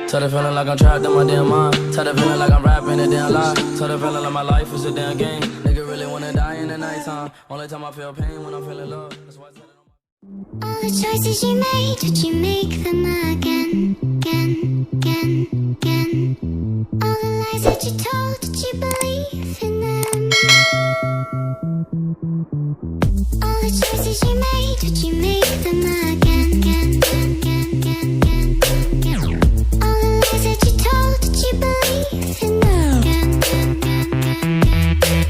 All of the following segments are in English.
Tell the feeling like I'm trapped in my damn mind. Tell the feeling like I'm rapping a damn lie. Tell the feeling like my life is a damn game. Nigga really wanna die in the nighttime. Only time I feel pain when I'm feeling love. That's why I tell it on my... All the choices you made, would you make them again, again, again, again? All the lies that you told, did you believe in them? All the choices you made, would you make them again, again, again, again, again, again? All the lies that you told, did you believe in them? Again, again, again, again, again.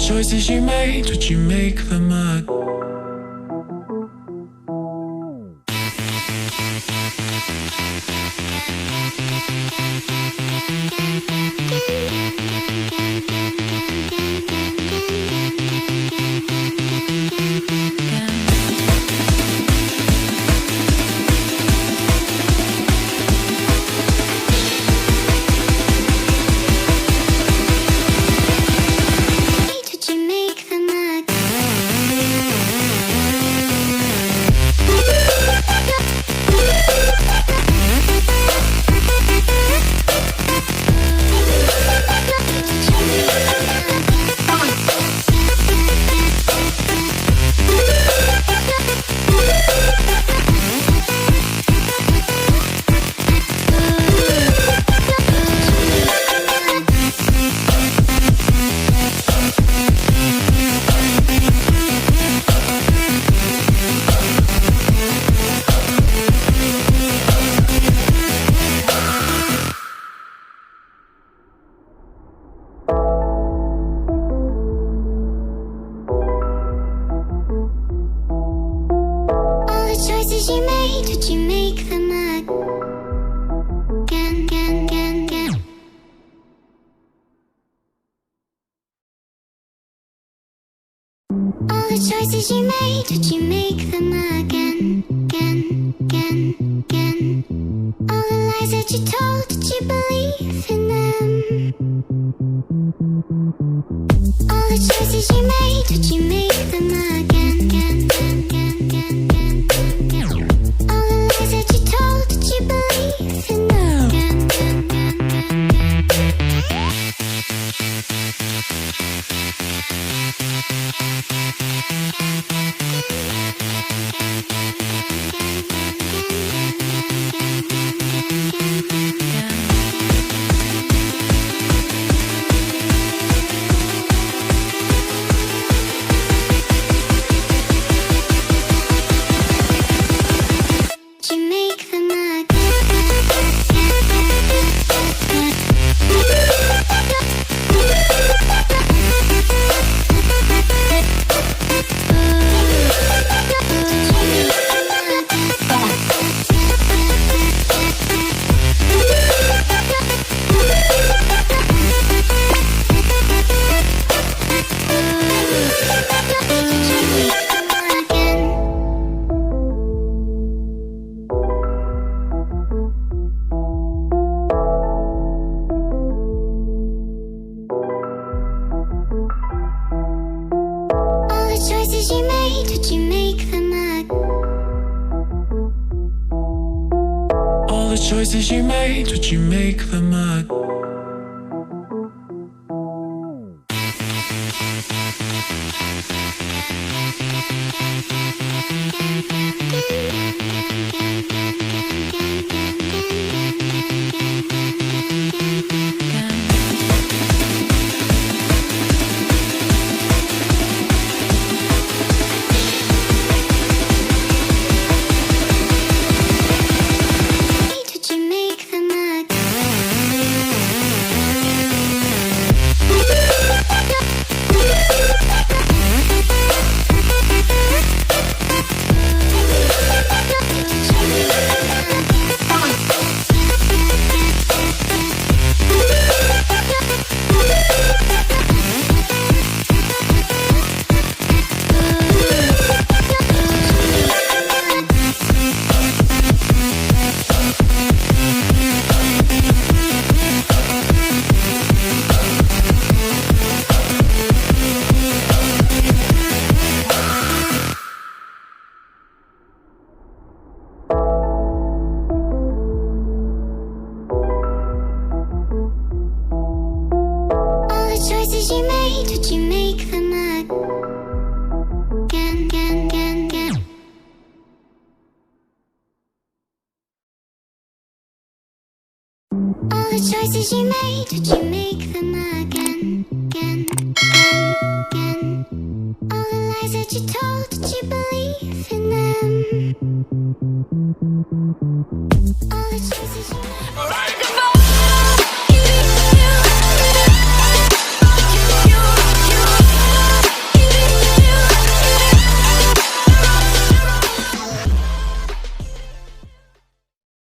Choices you made, would you make them again? You made, would you make them again, again, again, again? All the choices you made, would you make them again, again, again, again? All the lies that you told, did you believe in them? All the choices you made, would you make them again, again, again, again, again, again? All the lies that you told, did you believe in them? Again, again, again, again, again. the choices you made, would you make them again? Would you make them again? All the choices you made, would you make them again? All the choices you made, would you make them again? All the lies that you told, did you believe in them? All the choices you made.